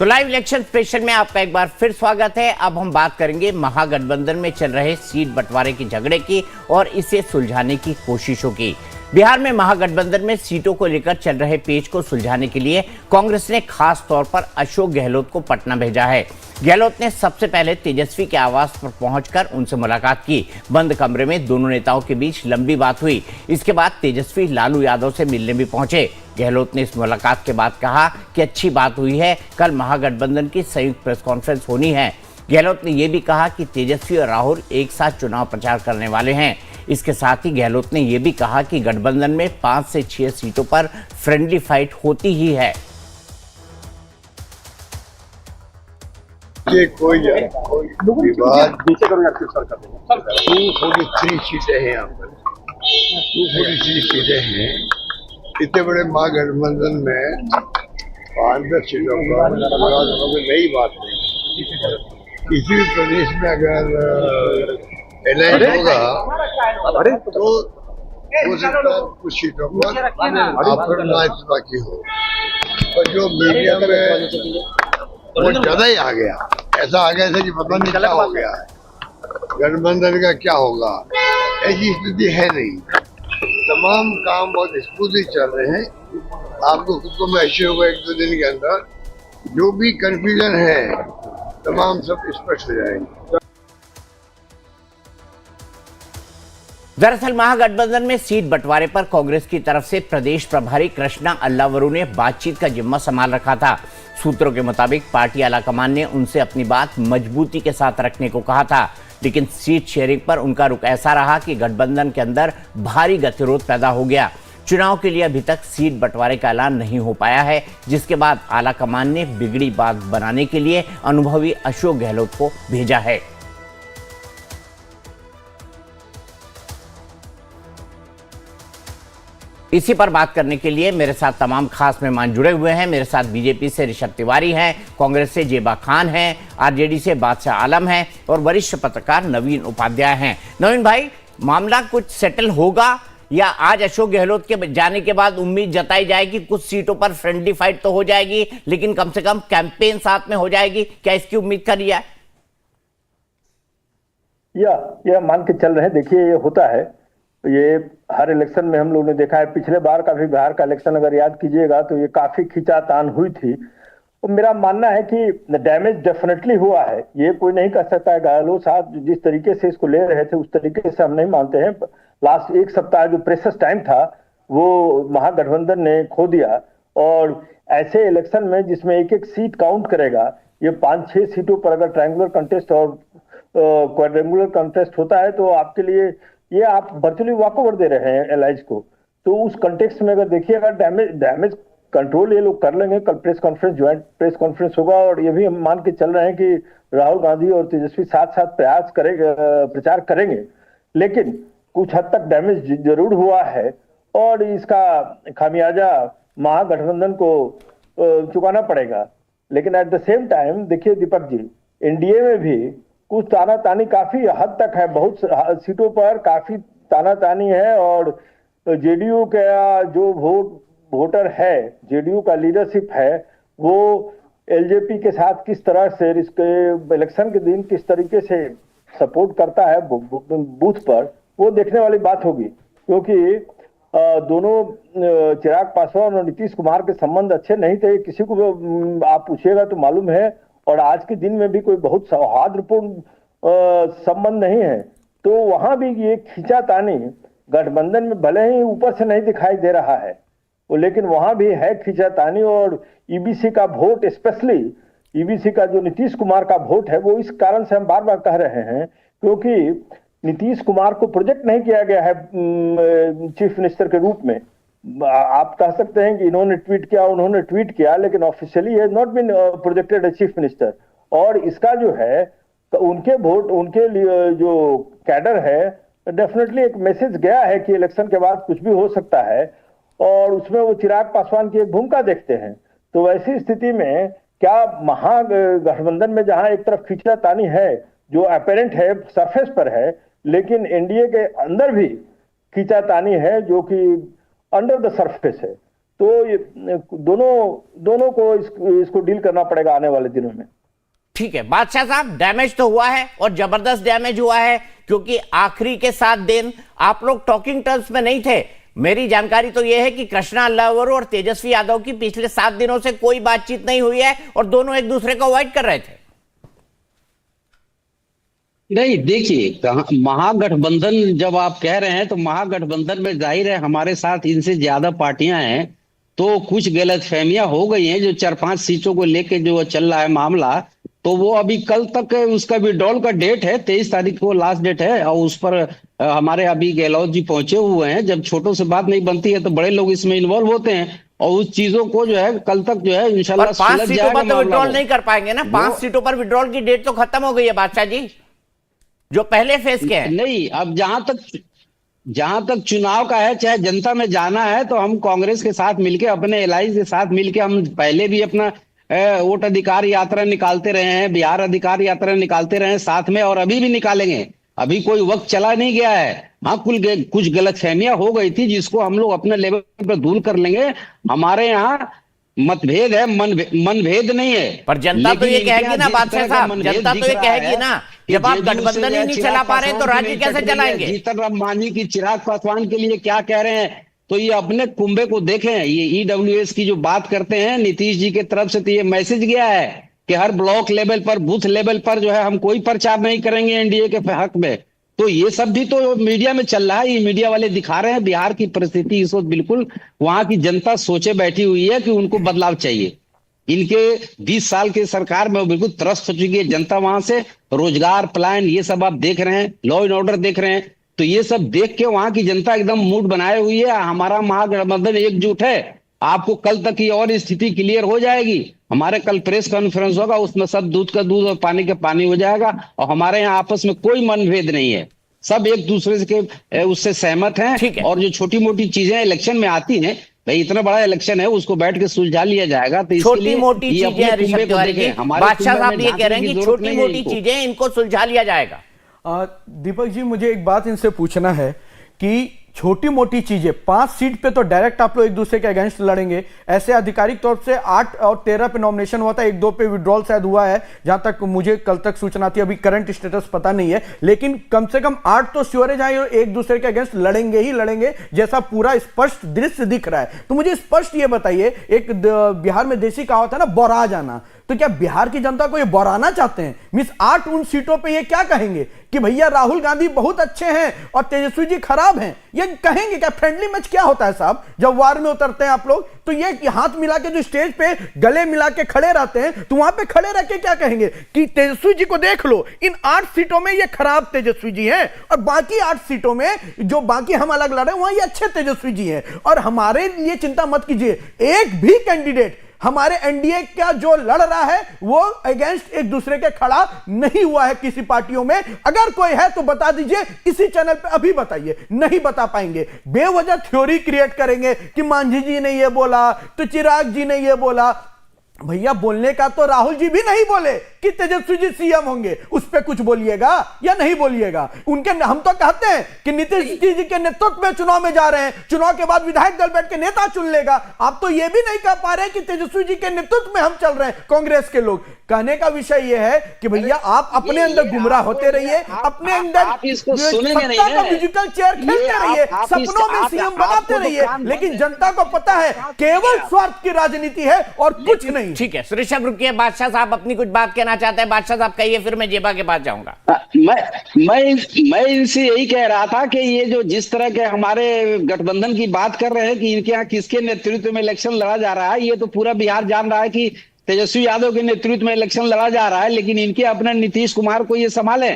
तो live election special में आपका एक बार फिर स्वागत है। अब हम बात करेंगे महागठबंधन में चल रहे सीट बंटवारे की झगड़े की और इसे सुलझाने की कोशिशों की। बिहार में महागठबंधन में सीटों को लेकर चल रहे पेच को सुलझाने के लिए कांग्रेस ने खास तौर पर अशोक गहलोत को पटना भेजा है। गहलोत ने सबसे पहले तेजस्वी के आवास पर पहुंचकर उनसे मुलाकात की। बंद कमरे में दोनों नेताओं के बीच लंबी बात हुई। इसके बाद तेजस्वी लालू यादव से मिलने भी पहुंचे। गहलोत ने इस मुलाकात के बाद कहा कि अच्छी बात हुई है, कल महागठबंधन की संयुक्त प्रेस कॉन्फ्रेंस होनी है। गहलोत ने यह भी कहा कि तेजस्वी और राहुल एक साथ चुनाव प्रचार करने वाले हैं। इसके साथ ही गहलोत ने यह भी कहा कि गठबंधन में 5 से 6 सीटों पर फ्रेंडली फाइट होती ही है। ये कोई विवाद 243 सीटें हैं यहाँ पर, 243 सीटें हैं। इतने बड़े महागठबंधन में 5-10 सीटों पर विवाद होगी नई बात नहीं। किसी भी प्रदेश में अगर अलायंस होगा तो हो सकता है कुछ सीटों पर आपको ना इतना की हो, पर जो मीडिया में वो ज्यादा ही आ गया, ऐसा आ गया कि पता नहीं क्या हो गया है, गठबंधन का क्या होगा, ऐसी स्थिति है नहीं। तमाम काम बहुत स्मूथली चल रहे हैं। आपको खुद को महसूस होगा 1-2 दिन के अंदर जो भी कंफ्यूजन है तमाम सब स्पष्ट हो जाएंगे। दरअसल महागठबंधन में सीट बंटवारे पर कांग्रेस की तरफ से प्रदेश प्रभारी कृष्णा अल्लावरू ने बातचीत का जिम्मा संभाल रखा था। सूत्रों के मुताबिक पार्टी आलाकमान ने उनसे अपनी बात मजबूती के साथ रखने को कहा था, लेकिन सीट शेयरिंग पर उनका रुख ऐसा रहा कि गठबंधन के अंदर भारी गतिरोध पैदा हो गया। चुनाव के लिए अभी तक सीट बंटवारे का ऐलान नहीं हो पाया है, जिसके बाद आलाकमान ने बिगड़ी बात बनाने के लिए अनुभवी अशोक गहलोत को भेजा है। इसी पर बात करने के लिए मेरे साथ तमाम खास मेहमान जुड़े हुए हैं। मेरे साथ बीजेपी से ऋषभ तिवारी हैं, कांग्रेस से जेबा खान हैं, आरजेडी से बादशाह आलम हैं और वरिष्ठ पत्रकार नवीन उपाध्याय हैं। नवीन भाई, मामला कुछ सेटल होगा या आज अशोक गहलोत के जाने के बाद उम्मीद जताई जाएगी कुछ सीटों पर फ्रेंडली फाइट तो हो जाएगी, लेकिन कम से कम कैंपेन साथ में हो जाएगी, क्या इसकी उम्मीद करी है? यह मान के चल रहे हैं। देखिए, ये होता है, ये हर इलेक्शन में हम लोगों ने देखा है। पिछले बार का भी बिहार का इलेक्शन अगर याद कीजिएगा तो ये काफी खींचातान हुई थी। तो मेरा मानना है कि डैमेज डेफिनेटली हुआ है, ये कोई नहीं कह सकता है। गहलोत साहब जिस तरीके से इसको ले रहे थे उस तरीके से हम नहीं मानते हैं। लास्ट एक सप्ताह जो प्रेशस टाइम था वो महागठबंधन ने खो दिया, और ऐसे इलेक्शन में जिसमें एक एक सीट काउंट करेगा, ये 5-6 सीटों पर अगर ट्रायंगुलर कंटेस्ट और क्वाड्रेंगुलर कंटेस्ट होता है तो आपके लिए ये आप वर्चुअली वॉकओवर दे रहे हैं एलाइज को। तो उस कंटेक्स्ट में अगर देखिएगा डैमेज कंट्रोल ये लोग कर लेंगे। कल press conference, joint press conference होगा, और ये भी हम मान के चल रहे हैं कि राहुल गांधी और तेजस्वी साथ साथ प्रचार करेंगे। लेकिन कुछ हद तक डैमेज जरूर हुआ है और इसका खामियाजा महागठबंधन को चुकाना पड़ेगा। लेकिन एट द सेम टाइम देखिए दीपक जी, एनडीए में भी कुछ तानातानी काफी हद तक है, बहुत सीटों पर काफी तानातानी है। और जेडीयू का जो वोटर है, जेडीयू का लीडरशिप है, वो एलजेपी के साथ किस तरह से इसके इलेक्शन के दिन किस तरीके से सपोर्ट करता है बूथ पर, वो देखने वाली बात होगी। क्योंकि दोनों चिराग पासवान और नीतीश कुमार के संबंध अच्छे नहीं थे, किसी को आप पूछिएगा तो मालूम है। और आज के दिन में भी कोई बहुत सौहार्दपूर्ण संबंध नहीं है। तो वहां भी ये खींचातानी गठबंधन में भले ही ऊपर से नहीं दिखाई दे रहा है, लेकिन वहां भी है खींचातानी। और ईबीसी का वोट, स्पेशली ईबीसी का जो नीतीश कुमार का वोट है, वो इस कारण से हम बार बार कह रहे हैं क्योंकि नीतीश कुमार को प्रोजेक्ट नहीं किया गया है चीफ मिनिस्टर के रूप में। आप कह सकते हैं कि इन्होंने ट्वीट किया, उन्होंने ट्वीट किया, लेकिन officially has not been projected as chief minister. और इसका जो है तो उनके वोट, उनके लिए जो कैडर है, डेफिनेटली एक मैसेज गया है कि इलेक्शन के बाद कुछ भी हो सकता है, और उसमें वो चिराग पासवान की एक भूमिका देखते हैं। तो वैसी स्थिति में क्या महागठबंधन में जहां एक तरफ खींचातानी है जो अपेरेंट है, सरफेस पर है, लेकिन एनडीए के अंदर भी खींचातानी है जो कि अंडर द सरफेस है। तो ये दोनों को इसको डील करना पड़ेगा आने वाले दिनों में। ठीक है बादशाह साहब, डैमेज तो हुआ है और जबरदस्त डैमेज हुआ है, क्योंकि आखिरी के 7 दिन आप लोग टॉकिंग टर्म्स में नहीं थे। मेरी जानकारी तो यह है कि कृष्णा अल्लावर और तेजस्वी यादव की पिछले 7 दिनों से कोई बातचीत नहीं हुई है और दोनों एक दूसरे को अवॉइड कर रहे थे। नहीं, देखिए, महागठबंधन जब आप कह रहे हैं तो महागठबंधन में जाहिर है हमारे साथ इनसे ज्यादा पार्टियां हैं, तो कुछ गलतफहमियां हो गई हैं। जो 4-5 सीटों को लेके जो चल रहा है मामला, तो वो अभी कल तक उसका विड्रॉल का डेट है, 23 तारीख को लास्ट डेट है, और उस पर हमारे अभी गहलोत जी पहुंचे हुए हैं। जब छोटों से बात नहीं बनती है तो बड़े लोग इसमें इन्वॉल्व होते हैं, और उस चीजों को जो है कल तक जो है इंशाल्लाह 5 सीटों पर तो विड्रॉल नहीं कर पाएंगे ना। 5 सीटों पर विड्रॉल की डेट तो खत्म हो गई है बादशाह जी, जो पहले फेज के हैं। नहीं, अब जहां तक चुनाव का है, चाहे जनता में जाना है, तो हम कांग्रेस के साथ मिलके, अपने एलायंस के साथ मिलके, हम पहले भी अपना वोट अधिकार यात्रा निकालते रहे हैं, बिहार अधिकार यात्रा निकालते रहे हैं साथ में, और अभी भी निकालेंगे। अभी कोई वक्त चला नहीं गया है। हाँ, कुछ गलतफहमियां हो गई थी जिसको हम लोग अपने लेवल पर दूर कर लेंगे। हमारे यहाँ मतभेद है, मनभेद नहीं है। पर जनता तो ये कहेगी ना बादशाह साहब, जनता तो ये कहेगी ना, जब आप गठबंधन ही नहीं चला पा रहे हैं तो राज्य कैसे चलाएंगे? जीतन राम मांझी की चिराग पासवान के लिए क्या कह रहे हैं, तो ये अपने कुंभे को देखें। ये ईडब्ल्यूएस की जो बात करते हैं नीतीश जी के तरफ से, तो ये मैसेज गया है कि हर ब्लॉक लेवल पर, बूथ लेवल पर जो है हम कोई प्रचार नहीं करेंगे एनडीए के हक में। तो ये सब भी तो मीडिया में चल रहा है, ये मीडिया वाले दिखा रहे हैं। बिहार की परिस्थिति इस वक्त बिल्कुल, वहां की जनता सोचे बैठी हुई है कि उनको बदलाव चाहिए। इनके 20 साल की सरकार में बिल्कुल त्रस्त हो चुकी है जनता। वहां से रोजगार, पलायन, ये सब आप देख रहे हैं, लॉ एंड ऑर्डर देख रहे हैं, तो ये सब देख के वहां की जनता एकदम मूड बनाए हुई है। हमारा महागठबंधन एकजुट है। आपको कल तक की और स्थिति क्लियर हो जाएगी। हमारे कल प्रेस कॉन्फ्रेंस होगा, उसमें सब दूध का दूध और पानी का पानी हो जाएगा, और हमारे यहाँ आपस में कोई मनभेद नहीं है। सब एक दूसरे के उससे सहमत हैं। और जो छोटी मोटी चीजें इलेक्शन में आती हैं, भाई इतना बड़ा इलेक्शन है, उसको बैठ के सुलझा लिया जाएगा। तो छोटी मोटी चीजें ऋषभ तिवारी जी, बादशाह साहब ये कह रहे हैं कि छोटी मोटी चीजें इनको सुलझा लिया जाएगा। दीपक जी, मुझे एक बात इनसे पूछना है कि छोटी मोटी चीजें, 5 सीट पे तो डायरेक्ट आप लोग एक दूसरे के अगेंस्ट लड़ेंगे। ऐसे आधिकारिक तौर से 8 और 13 पे नॉमिनेशन हुआ था, 1-2 पे विड्रॉल शायद हुआ है, जहां तक मुझे कल तक सूचना थी। अभी करंट स्टेटस पता नहीं है, लेकिन कम से कम 8 तो श्योर है जहां एक दूसरे के अगेंस्ट लड़ेंगे ही लड़ेंगे, जैसा पूरा स्पष्ट दृश्य दिख रहा है। तो मुझे स्पष्ट ये बताइए, एक बिहार में देसी कहावत है ना, बौरा जाना, तो क्या बिहार की जनता को ये बौराना चाहते हैं? मींस 8 उन सीटों पे ये क्या कहेंगे कि भैया राहुल गांधी बहुत अच्छे हैं और तेजस्वी जी खराब हैं? ये कहेंगे क्या? फ्रेंडली मैच क्या होता है साहब, जब वार में उतरते हैं आप लोग, तो ये हाथ मिला के जो स्टेज पे गले मिला के खड़े रहते हैं, तो वहां पे खड़े रह के क्या कहेंगे कि तेजस्वी जी को देख लो, इन 8 सीटों में ये खराब तेजस्वी जी हैं, और बाकी 8 सीटों में जो बाकी हम अलग लड़े वहां ये अच्छे तेजस्वी जी हैं। और हमारे लिए चिंता मत कीजिए, एक भी कैंडिडेट हमारे एनडीए का जो लड़ रहा है वो अगेंस्ट एक दूसरे के खड़ा नहीं हुआ है किसी पार्टियों में। अगर कोई है तो बता दीजिए, इसी चैनल पे अभी बताइए। नहीं बता पाएंगे, बेवजह थ्योरी क्रिएट करेंगे कि मांझी जी ने ये बोला तो चिराग जी ने ये बोला। भैया बोलने का तो राहुल जी भी नहीं बोले कि तेजस्वी जी सीएम होंगे, उस पर कुछ बोलिएगा या नहीं बोलिएगा? उनके हम तो कहते हैं कि नीतीश जी के नेतृत्व में चुनाव में जा रहे हैं, चुनाव के बाद विधायक दल बैठ के नेता चुन लेगा। आप तो ये भी नहीं कह पा रहे कि तेजस्वी जी के नेतृत्व में हम चल रहे हैं कांग्रेस के लोग। कहने का विषय यह है कि भैया आप अपने अंदर गुमराह होते रहिए, अपने अंदर म्यूजिकल चेयर खेलते रहिए, सपनों में सीएम बनाते रहिए, लेकिन जनता को पता है केवल स्वार्थ की राजनीति है और कुछ नहीं। ठीक है, ऋषभ रुकिए, बादशाह साहब अपनी कुछ बात कहना चाहते हैं। बादशाह साहब कहिए, फिर मैं जेबा के पास जाऊंगा। मैं इनसे यही कह रहा था कि ये जो जिस तरह के हमारे गठबंधन की बात कर रहे हैं कि इनके यहाँ किसके नेतृत्व में इलेक्शन लड़ा जा रहा है, ये तो पूरा बिहार जान रहा है कि तेजस्वी यादव के नेतृत्व में इलेक्शन लड़ा जा रहा है। लेकिन इनके अपने नीतीश कुमार को ये संभाले,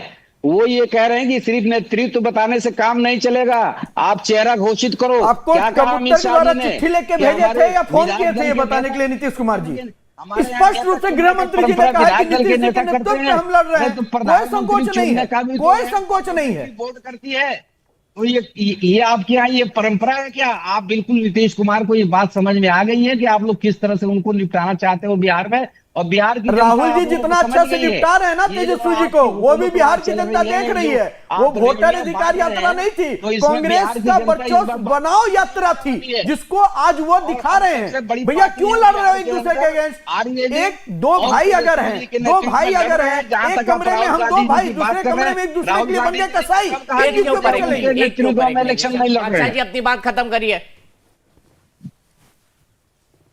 वो ये कह रहे हैं कि सिर्फ नेतृत्व बताने से काम नहीं चलेगा, आप चेहरा घोषित करो। आपको क्या कहा अमित शाह जी ने? चिट्ठी लेके भेजे थे या फोन किए थे ये बताने के लिए नीतीश कुमार जी? स्पष्ट रूप से गृह मंत्री जी ने कहा कि नीतीश जी के नेतृत्व में हम लड़ रहे हैं, कोई संकोच नहीं है, कोई संकोच नहीं है। बोर्ड करती है तो ये आपके यहाँ ये परंपरा है क्या? आप बिल्कुल नीतीश कुमार को ये बात समझ में आ गई है कि आप लोग किस तरह से उनको निपटाना चाहते हो बिहार में, और बिहार की राहुल जी जितना अच्छा से निपटा रहे हैं ना तेजस्वी जी को, वो भी बिहार की जनता देख रही है। वो वोटर अधिकार यात्रा नहीं थी, कांग्रेस का वर्चस्व बनाओ यात्रा थी, जिसको आज वो दिखा रहे हैं। भैया क्यों लड़ रहे हो एक दूसरे के अगेंस्ट? एक दो भाई अगर हैं, एक कमरे में हम दो भाई, दूसरे कमरे में एक दूसरे के लिए बन गए कसाई, एक के ऊपर चलेंगे। इलेक्शन नहीं लड़ रहे हैं। जी अपनी बात खत्म करिए।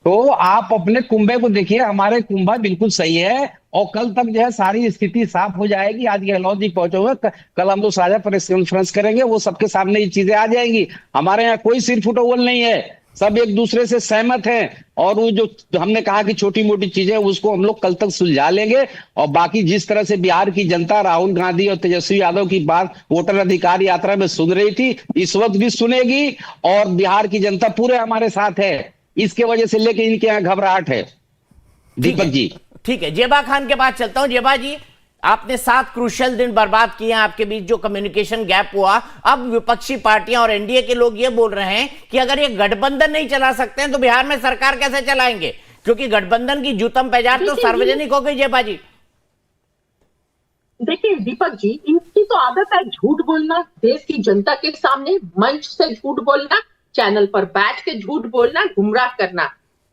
तो आप अपने कुंभे को देखिए, हमारे कुंभा बिल्कुल सही है और कल तक जो है सारी स्थिति साफ हो जाएगी। आज गहलोत जी पहुंचे हुए, कल हम लोग साझा प्रेस कॉन्फ्रेंस करेंगे, वो सबके सामने ये चीजें आ जाएंगी। हमारे यहाँ कोई सिर फुटोल नहीं है, सब एक दूसरे से सहमत हैं और वो जो हमने कहा कि छोटी मोटी चीजें उसको हम लोग कल तक सुलझा लेंगे। और बाकी जिस तरह से बिहार की जनता राहुल गांधी और तेजस्वी यादव की बात वोटर अधिकार यात्रा में सुन रही थी, इस वक्त भी सुनेगी और बिहार की जनता पूरे हमारे साथ है। इसके वजह से लेके इनके यहाँ घबराहट है। दीपक जी ठीक है, जेबा खान के पास चलता हूं। जेबा जी, आपने 7 क्रूशियल दिन बर्बाद किए हैं, आपके बीच जो कम्युनिकेशन गैप हुआ। अब विपक्षी पार्टियां और एनडीए के लोग ये बोल रहे हैं कि अगर ये गठबंधन नहीं चला सकते हैं तो बिहार में सरकार कैसे चलाएंगे, क्योंकि गठबंधन की जूतम पैजार तो सार्वजनिक हो गई। जेबा जी देखिए दीपक जी, इनकी तो आदत है झूठ बोलना, देश की जनता के सामने मंच से झूठ बोलना, चैनल पर बैठ के झूठ बोलना, गुमराह करना।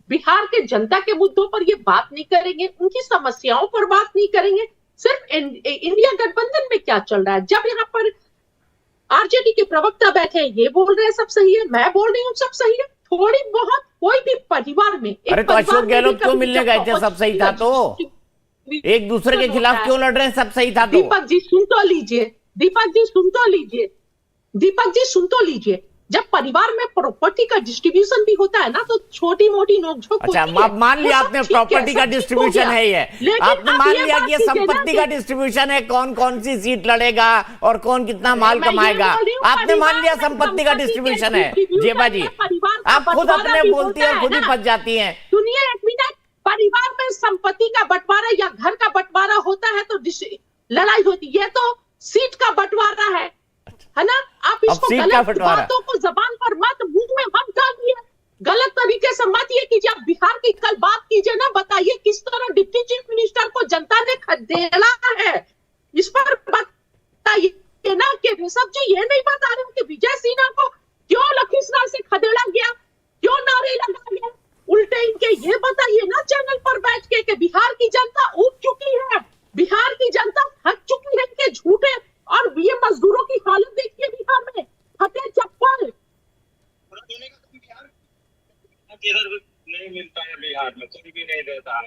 बिहार के जनता के मुद्दों पर ये बात नहीं करेंगे, उनकी समस्याओं पर बात नहीं करेंगे। सिर्फ इंडिया गठबंधन में क्या चल रहा है, जब यहाँ पर आरजेडी के प्रवक्ता बैठे हैं, ये बोल रहे हैं सब सही है, मैं बोल रही हूँ सब सही है। थोड़ी बहुत कोई भी परिवार में, अरे तो अशोक गहलोत क्यों मिलने गए थे? सब सही था तो एक दूसरे के खिलाफ क्यों लड़ रहे हैं? सब सही था तो। दीपक जी सुन तो लीजिए, दीपक जी सुन तो लीजिए, दीपक जी सुन तो लीजिए। जब परिवार में प्रॉपर्टी का डिस्ट्रीब्यूशन भी होता है ना, तो छोटी मोटी नोकझोंक अच्छा, मान लिया आपने प्रॉपर्टी का डिस्ट्रीब्यूशन है, ये आपने मान लिया कि ये संपत्ति का डिस्ट्रीब्यूशन है, कौन कौन सी सीट लड़ेगा और कौन कितना माल कमाएगा, आपने मान लिया संपत्ति का डिस्ट्रीब्यूशन है। जेबा जी आप खुद अपने बोलती है और खुद ही फंस जाती है। सुनिए एक मिनट, परिवार में संपत्ति का बंटवारा या घर का बंटवारा होता है तो लड़ाई होती है, तो सीट का बंटवारा है ना। आप इसको गलत बातों को जबान पर मत, मुंह में मत डालिए, गलत तरीके से मत ये कीजिए। आप बिहार की कल बात कीजिए ना, बताइए किस तरह डिप्टी चीफ मिनिस्टर को जनता ने खदेड़ा है, इस पर बताइए ना। कि ऋषभ जी ये नहीं बता रहे कि विजय सिन्हा को क्यों लखीसराय से खदेड़ा गया, क्यों नारे लगाए गए, उल्टे इनके ये बताइए ना चैनल पर बैठ के कि बिहार की जनता उठ चुकी है, बिहार की जनता थक चुकी है इनके झूठे। और ये मजदूरों की हालत देखिए बिहार में, फटे चप्पल। इधर नहीं मिलता है, बिहार में कोई भी नहीं देता है।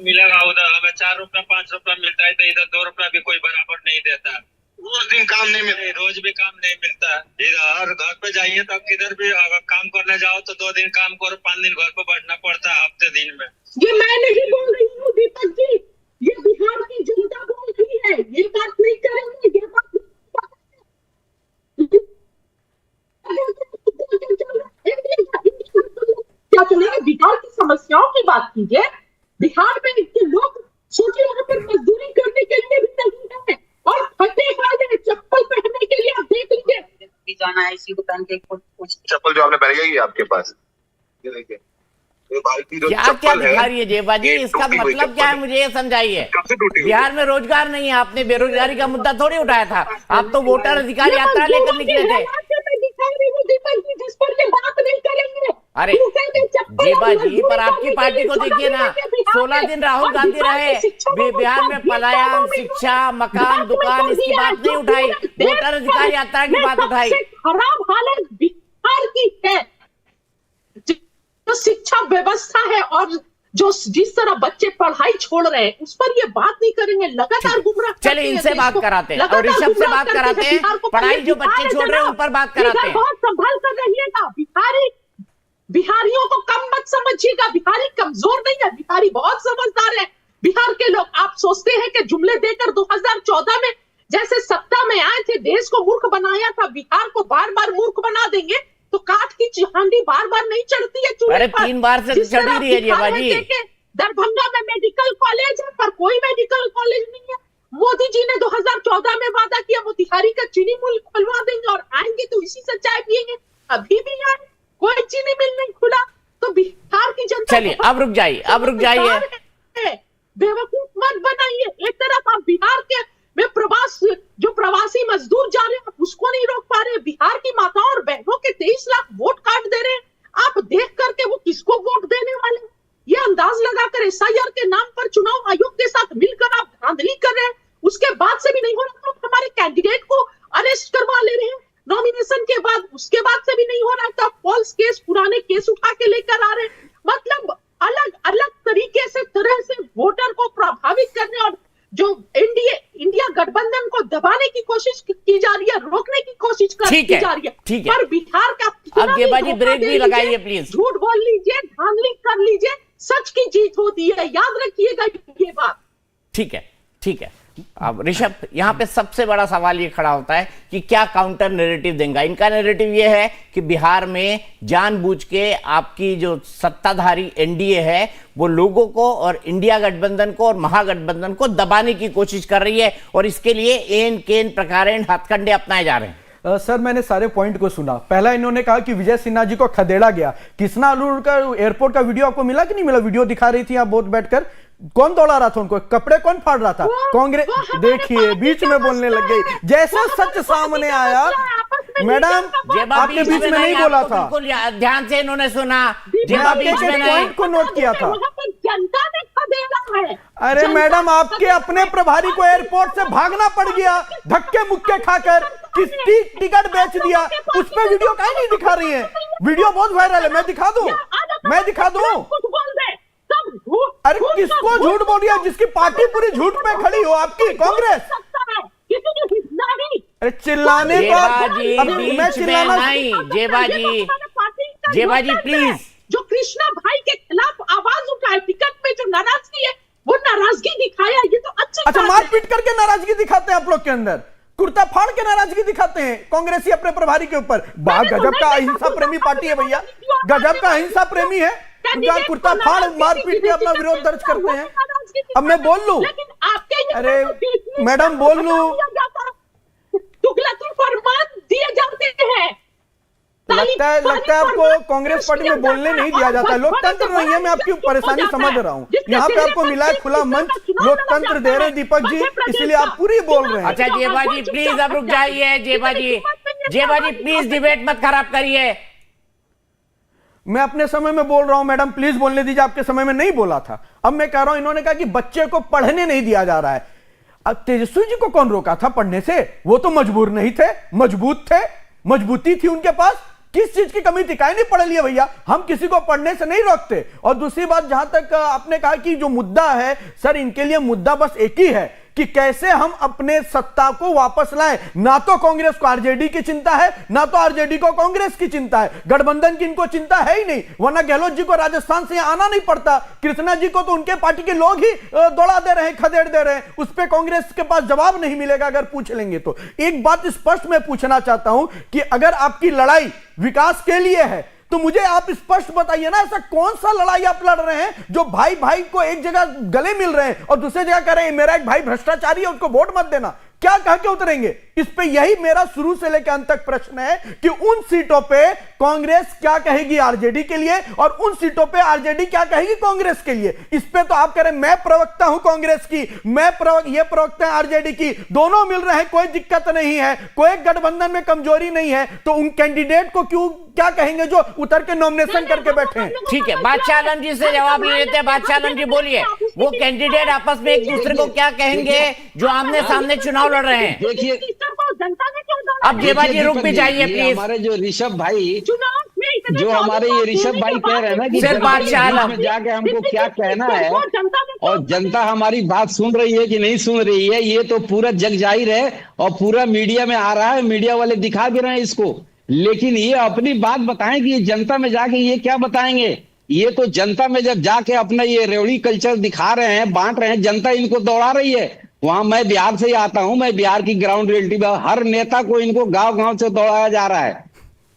मिलेगा उधर हमें 4 रुपया 5 रुपया मिलता है, तो इधर 2 रुपया भी कोई बराबर नहीं देता है। रोज दिन काम नहीं मिलता, रोज भी काम नहीं मिलता है। इधर घर पे जाइए तो किधर भी अगर काम करने जाओ तो 2 दिन काम करो, 5 दिन घर पे बैठना पड़ता है हफ्ते दिन में। ये मैं नहीं बोल रही हूँ दीपक जी, ये बिहार की जनता बोल रही है, ये बात नहीं करेंगे, ये बात क्या चलेगा। बिहार की समस्याओं की बात कीजिए, बिहार में के लोग सोचिए वहां पर मजदूरी करने के लिए भी नहीं है और फटे वाले चप्पल पहनने के लिए आप देख लीजिए, जाना है इसी दुकान के कुछ चप्पल जो आपने पहनी है आपके पास, ये देखिए क्या क्या दिखा रही है जेबा जी, इसका मतलब क्या है मुझे ये समझाइए। बिहार में रोजगार नहीं है, आपने बेरोजगारी का मुद्दा थोड़ी उठाया था, आप तो वोटर अधिकार यात्रा लेकर निकले थे। जिस पर ये बात नहीं करेंगे। अरे जेबा जी, पर आपकी पार्टी को देखिए ना, 16 दिन राहुल गांधी रहे, बिहार में पलायन, शिक्षा, मकान, दुकान, इसकी बात नहीं उठाई, वोटर अधिकार यात्रा की बात उठाई। खराब हालत बिहार की है, जो शिक्षा व्यवस्था है और जो जिस तरह बच्चे पढ़ाई छोड़ रहे हैं उस पर ये बात नहीं करेंगे, लगातार गुमराह। चलिए इनसे बात कराते हैं और ऋषभ से बात कराते हैं, पढ़ाई जो बच्चे छोड़ रहे हैं उन पर बात कराते हैं। बहुत संभल कर रहिएगा, बिहारियों को कम मत समझिएगा, बिहारी कमजोर नहीं है, बिहारी बहुत समझदार है। बिहार के लोग, आप सोचते हैं कि जुमले देकर 2014 में जैसे सत्ता में आए थे, देश को मूर्ख बनाया था, बिहार को बार बार मूर्ख बना देंगे तो काठ की हांडी बार बार नहीं चढ़ती है चूल्हे पर। 3 बार से चढ़ रही है जेबा जी। दरभंगा में मेडिकल कॉलेज है पर कोई मेडिकल कॉलेज नहीं है। मोदी जी ने 2014 में वादा किया मोतिहारी का चीनी मिल खुलवा देंगे और आएंगे तो इसी से चाय पियेंगे, अभी भी आए कोई चीनी मिल नहीं खुला। तो बिहार की जनता, चलिए अब रुक जाइए, बेवकूफ मत बनाइए। एक तरफ आप बिहार के में प्रवासी मजदूर जा रहे हैं, उसको नहीं रोक पा रहे। बिहार की माताओं और बहनों के 23 लाख वोट काट दे रहे हैं। आप देख करके वो किसको वोट देने वाले, ये अंदाज लगाकर SIR के नाम पर चुनाव आयोग के साथ मिलकर आप धांधली कर रहे हैं। उसके बाद से भी नहीं हो रहा तो हमारे कैंडिडेट को अरेस्ट करवा ले रहे हैं नॉमिनेशन के बाद, उसके बाद से भी नहीं हो रहा तो आप फॉल्स केस, पुराने केस उठा के लेकर आ रहे हैं। मतलब अलग अलग तरीके से तरह से वोटर को प्रभावित करने और जो इंडिया गठबंधन को दबाने की कोशिश की जा रही है, रोकने की कोशिश की जा रही है। ठीक है। पर बिहार का अब जेबाजी ब्रेक भी लगाइए प्लीज। झूठ बोल लीजिए, धांधली कर लीजिए, सच की जीत होती है, याद रखिएगा ये बात। ठीक है, ठीक है। अब ऋषभ, यहां पे सबसे बड़ा सवाल ये खड़ा होता है कि क्या काउंटर नैरेटिव देंगे। इनका नैरेटिव ये है कि बिहार में जानबूझ के आपकी जो सत्ताधारी एनडीए है वो लोगों को और इंडिया गठबंधन को और महागठबंधन को दबाने की कोशिश कर रही है और इसके लिए एन केन प्रकारेण हथकंडे अपनाए जा रहे हैं। सर मैंने सारे पॉइंट को सुना। पहला इन्होंने कहा कि विजय सिन्हा जी को खदेड़ा गया। कृष्णा अलूर का एयरपोर्ट का वीडियो आपको मिला कि नहीं मिला? वीडियो दिखा रही थी आप बहुत बैठकर, कौन दौड़ा रहा था उनको, कपड़े कौन फाड़ रहा था? कांग्रेस। देखिए बीच में बोलने लग गई, जैसे सच सामने आया। मैडम आपके बीच में नहीं बोला था, ध्यान से इन्होंने सुना, पॉइंट को नोट किया था। जनता ने खदेड़ा है। अरे मैडम आपके अपने प्रभारी को एयरपोर्ट से भागना पड़ गया धक्के मुक्के खाकर, किसकी टिकट बेच दिया, उस पर वीडियो काहे नहीं दिखा रही है? वीडियो बहुत वायरल है, मैं दिखा दूं? अरे किसको झूठ बोल दिया? जिसकी पार्टी पूरी झूठ पे खड़ी हो, आपकी कांग्रेस। अरे चिल्लाने को मैं चिल्लाना नहीं। जेबाजी प्लीज, जो कृष्णा भाई के खिलाफ आवाज उठाए, टिकट में जो नाराजगी है वो नाराजगी दिखाया, ये तो अच्छा मारपीट करके नाराजगी दिखाते हैं आप लोग के अंदर, कुर्ता फाड़ के नाराजगी दिखाते हैं कांग्रेसी अपने प्रभारी के ऊपर। गजब का अहिंसा प्रेमी पार्टी है भैया, गजब का अहिंसा प्रेमी है। कुर्ता फाड़ मारपीट के अपना विरोध दर्ज करते हैं। अब मैं बोल लूं? अरे मैडम बोल लूं? तुगलकी फरमान दिए जाते हैं। लगता है आपको कांग्रेस पार्टी में बोलने नहीं दिया जाता है। लोकतंत्र नहीं है, मैं आपकी परेशानी समझ रहा हूँ। यहाँ पे आपको मिला है खुला मंच, लोकतंत्र दे रहे हैं दीपक जी, इसलिए आप पूरी बोल रहे हैं। अच्छा जेबाजी प्लीज अब रुक जाइए। जेबाजी प्लीज डिबेट मत खराब करिए। मैं अपने समय में बोल रहा हूं मैडम, प्लीज बोलने दीजिए। आपके समय में नहीं बोला था। अब मैं कह रहा हूं, इन्होंने कहा कि बच्चे को पढ़ने नहीं दिया जा रहा है। अब तेजस्वी जी को कौन रोका था पढ़ने से? वो तो मजबूर नहीं थे, मजबूत थे, मजबूती थी उनके पास। किस चीज की कमी थी? काहे नहीं पढ़ लिया भैया? हम किसी को पढ़ने से नहीं रोकते। और दूसरी बात, जहां तक आपने कहा कि जो मुद्दा है सर, इनके लिए मुद्दा बस एक ही है कि कैसे हम अपने सत्ता को वापस लाएं। ना तो कांग्रेस को आरजेडी की चिंता है, ना तो आरजेडी को कांग्रेस की चिंता है। गठबंधन की इनको चिंता है ही नहीं, वरना गहलोत जी को राजस्थान से आना नहीं पड़ता। कृष्णा जी को तो उनके पार्टी के लोग ही दौड़ा दे रहे हैं, खदेड़ दे रहे हैं। उस पर कांग्रेस के पास जवाब नहीं मिलेगा अगर पूछ लेंगे तो। एक बात स्पष्ट मैं पूछना चाहता हूं कि अगर आपकी लड़ाई विकास के लिए है तो मुझे आप स्पष्ट बताइए ना, ऐसा कौन सा लड़ाई आप लड़ रहे हैं जो भाई भाई को एक जगह गले मिल रहे हैं और दूसरी जगह कह रहे हैं मेरा एक भाई भ्रष्टाचारी है उसको वोट मत देना? क्या कह के उतरेंगे इस पे? यही मेरा शुरू से लेकर अंत तक प्रश्न है कि उन सीटों पे कांग्रेस क्या कहेगी आरजेडी के लिए और उन सीटों पे आरजेडी क्या कहेगी कांग्रेस के लिए। इस पे तो आप कह रहे हैं मैं प्रवक्ता हूं कांग्रेस की, ये प्रवक्ता है आरजेडी की, दोनों मिल रहे हैं, कोई दिक्कत नहीं है, कोई गठबंधन में कमजोरी नहीं है। तो उन कैंडिडेट को क्यों क्या कहेंगे जो उतर के नॉमिनेशन करके बैठे हैं? ठीक है, बादशाह आलम जी से जवाब ले लेते हैं। बादशाह आलम जी बोलिए, वो कैंडिडेट आपस में एक दूसरे को क्या कहेंगे जो आमने सामने चुनाव लड़ रहे हैं? देखिए अब जेबाजी रुक भी जाइए प्लीज। हमारे जो ऋषभ भाई, जो हमारे ये ऋषभ भाई कह रहे हैं ना कि बादशाह में जाके हमको क्या कहना है और जनता हमारी बात सुन रही है कि नहीं सुन रही है, ये तो पूरा जग जाहिर है और पूरा मीडिया में आ रहा है, मीडिया वाले दिखा भी रहे हैं इसको। लेकिन ये अपनी बात बताएं कि ये जनता में जाके ये क्या बताएंगे? ये तो जनता में जब जाके अपना ये रेवड़ी कल्चर दिखा रहे हैं, बांट रहे हैं, जनता इनको दौड़ा रही है। वहां मैं बिहार से ही आता हूं, मैं बिहार की ग्राउंड रियलिटी में हर नेता को इनको गांव गांव से दौड़ाया जा रहा है।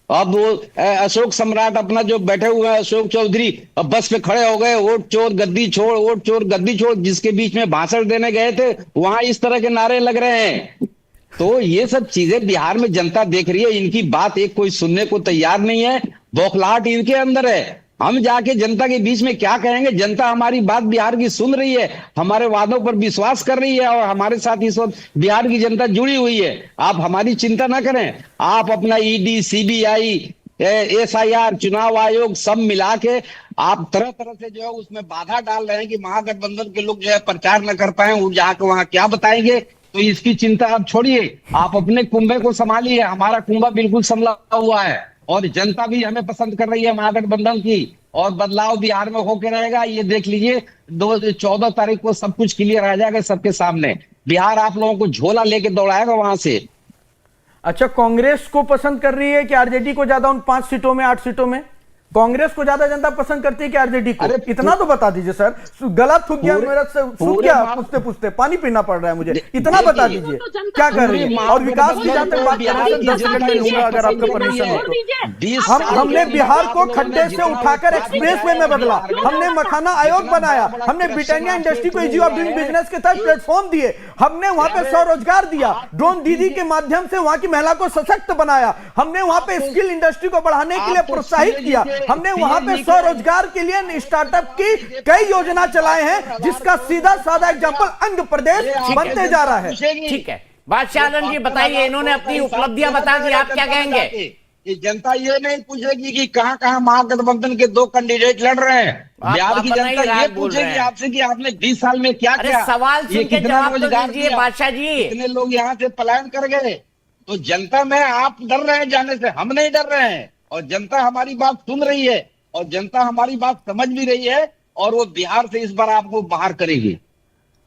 अब वो अशोक सम्राट अपना जो बैठे हुए हैं अशोक चौधरी, अब बस पे खड़े हो गए, वोट चोर गद्दी छोड़, वोट चोर गद्दी छोड़, जिसके बीच में भाषण देने गए थे वहां इस तरह के नारे लग रहे हैं। तो ये सब चीजें बिहार में जनता देख रही है, इनकी बात एक कोई सुनने को तैयार नहीं है, बौखलाहट इनके अंदर है। हम जाके जनता के बीच में क्या कहेंगे? जनता हमारी बात बिहार की सुन रही है, हमारे वादों पर विश्वास कर रही है और हमारे साथ इस वक्त बिहार की जनता जुड़ी हुई है। आप हमारी चिंता ना करें, आप अपना ईडी, सीबीआई, SIR, चुनाव आयोग सब मिला के आप तरह तरह से जो है उसमें बाधा डाल रहे हैं कि महागठबंधन के लोग जो है प्रचार न कर पाए, वो जाके वहां क्या बताएंगे। तो इसकी चिंता आप छोड़िए, आप अपने कुंभे को संभालिए। हमारा कुंभा बिल्कुल संभला हुआ है और जनता भी हमें पसंद कर रही है महागठबंधन की, और बदलाव बिहार में होकर रहेगा। ये देख लीजिए 14 तारीख को सब कुछ क्लियर आ जाएगा सबके सामने। बिहार आप लोगों को झोला लेके दौड़ाएगा वहां से। अच्छा, कांग्रेस को पसंद कर रही है कि आरजेडी को ज्यादा? उन 5 सीटों में, 8 सीटों में कांग्रेस को ज्यादा जनता पसंद करती है कि आरजेडी को? अरे इतना तो बता दीजिए सर। गला थूक गया मेरा, सूख गया पूछते पूछते, पानी पीना पड़ रहा है मुझे। इतना बता दीजिए क्या कर रही है। और विकास की जहां तक बात कर रहे हैं, 10 सेकंड में लूंगा अगर आपको परमिशन हो तो। हमने बिहार को खड्डे से उठाकर एक्सप्रेस वे में बदला, हमने मखाना आयोग बनाया, हमने ब्रिटानिया इंडस्ट्री को इजी ऑफ डूइंग बिजनेस के तहत प्लेटफॉर्म दिए, हमने वहां पे स्वरोजगार दिया, ड्रोन दीदी के माध्यम से वहां की महिला को सशक्त बनाया, हमने वहां पे स्किल इंडस्ट्री को बढ़ाने के लिए प्रोत्साहित किया, हमने वहां पे स्वरोजगार के लिए स्टार्टअप की कई योजना चलाए हैं, जिसका सीधा साधा एग्जांपल आंध्र प्रदेश बनते जा रहा है। ठीक है, बादशाह आलम जी बताइए, इन्होंने अपनी उपलब्धियां बता दी, आप क्या कहेंगे? ये जनता ये नहीं पूछेगी कि कहां महागठबंधन के 2 कैंडिडेट लड़ रहे हैं। बिहार की जनता ये पूछेगी आपसे कि आपने 20 साल में क्या किया। सवाल सुन के जवाब तो दीजिए बादशाह जी। कितने लोग यहाँ से पलायन कर गए। तो जनता में आप डर रहे हैं जाने से, हम नहीं डर रहे हैं, और जनता हमारी बात सुन रही है और जनता हमारी बात समझ भी रही है, और वो बिहार से इस बार आपको बाहर करेगी।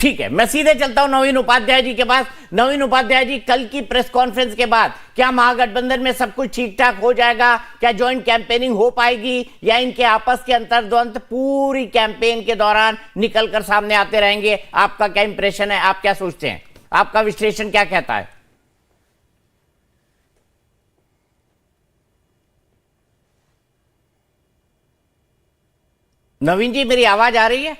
ठीक है, मैं सीधे चलता हूं नवीन उपाध्याय जी के पास। नवीन उपाध्याय जी, कल की प्रेस कॉन्फ्रेंस के बाद क्या महागठबंधन में सब कुछ ठीक ठाक हो जाएगा? क्या ज्वाइंट कैंपेनिंग हो पाएगी, या इनके आपस के अंतर्द्वंद पूरी कैंपेन के दौरान निकलकर सामने आते रहेंगे? आपका क्या इंप्रेशन है, आप क्या सोचते हैं, आपका विश्लेषण क्या कहता है? नवीन जी, मेरी आवाज आ रही है?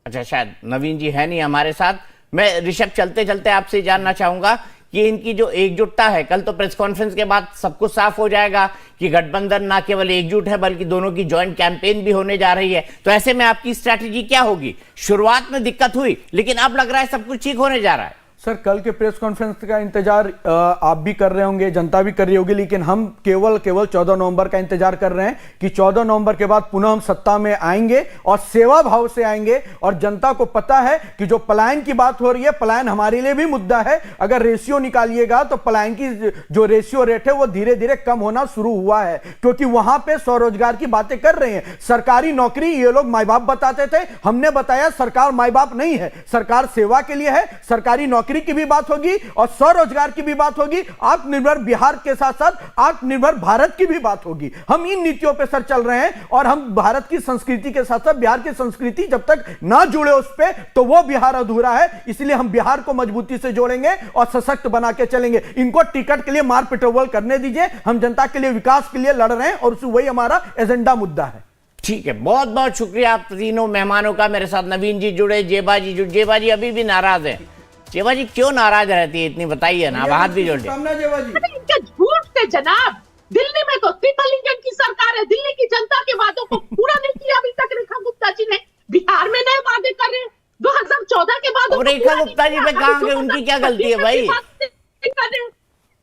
अच्छा, शायद नवीन जी है नहीं हमारे साथ। मैं ऋषभ चलते चलते आपसे जानना चाहूंगा कि इनकी जो एकजुटता है, कल तो प्रेस कॉन्फ्रेंस के बाद सब कुछ साफ हो जाएगा कि गठबंधन ना केवल एकजुट है बल्कि दोनों की जॉइंट कैंपेन भी होने जा रही है। तो ऐसे में आपकी स्ट्रैटेजी क्या होगी? शुरुआत में दिक्कत हुई, लेकिन अब लग रहा है सब कुछ ठीक होने जा रहा है। सर, कल के प्रेस कॉन्फ्रेंस का इंतजार आप भी कर रहे होंगे, जनता भी कर रही होगी, लेकिन हम केवल 14 नवंबर का इंतजार कर रहे हैं कि 14 नवंबर के बाद पुनः हम सत्ता में आएंगे और सेवा भाव से आएंगे। और जनता को पता है कि जो पलायन की बात हो रही है, पलायन हमारे लिए भी मुद्दा है। अगर रेशियो निकालिएगा तो पलायन की जो रेशियो रेट है वो धीरे धीरे कम होना शुरू हुआ है, क्योंकि वहां पे स्वरोजगार की बातें कर रहे हैं। सरकारी नौकरी ये लोग माई बाप बताते थे, हमने बताया सरकार माई बाप नहीं है, सरकार सेवा के लिए है। सरकारी नौकरी की भी बात होगी और स्वरोजगार की भी बात होगी, आत्मनिर्भर बिहार के साथ साथ आत्मनिर्भर भारत की भी बात होगी। हम इन नीतियों पे सर चल रहे हैं, और हम भारत की संस्कृति के साथ साथ बिहार की संस्कृति जब तक ना जुड़े उस पे, तो वो बिहार अधूरा है। इसलिए हम बिहार को मजबूती से जोड़ेंगे और सशक्त बना के चलेंगे। इनको टिकट के लिए मार पिटोल करने दीजिए, हम जनता के लिए, विकास के लिए लड़ रहे हैं, और वही हमारा एजेंडा मुद्दा है। ठीक है, बहुत बहुत शुक्रिया आप तीनों मेहमानों का। मेरे साथ नवीन जी जुड़े, जेबा जी जुड़े। जेबा जी अभी भी नाराज है। जेबा जी क्यों नाराज रहती है इतनी, बताइए ना, हाथ भी जोड़ इनके झूठ से जनाब। दिल्ली में तो ट्रिपल इंजन की सरकार है, दिल्ली की जनता के वादों को पूरा नहीं किया अभी तक रेखा गुप्ता जी ने। बिहार में नए वादे कर रहे हैं 2014 के बाद। रेखा गुप्ता जी पे कहां गए, उनकी क्या गलती है भाई?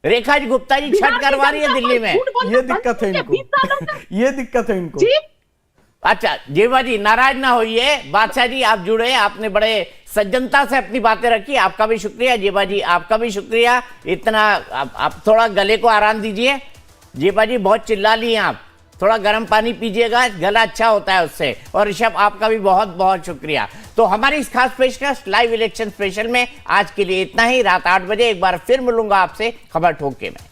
रेखा जी गुप्ता जी छठ करवा रही है दिल्ली में, ये दिक्कत है इनको, ये दिक्कत है इनको। अच्छा जेबा जी नाराज ना होइए, बादशाह जी आप जुड़े, आपने बड़े सज्जनता से अपनी बातें रखी, आपका भी शुक्रिया। जेबा जी आपका भी शुक्रिया। इतना आप थोड़ा गले को आराम दीजिए। जेबा जी बहुत चिल्ला लिए आप, थोड़ा गर्म पानी पीजिएगा, गला अच्छा होता है उससे। और ऋषभ आपका भी बहुत बहुत शुक्रिया। तो हमारी इस खास पेशकश लाइव इलेक्शन स्पेशल में आज के लिए इतना ही। रात 8 बजे एक बार फिर मिलूंगा आपसे खबर ठोक के में।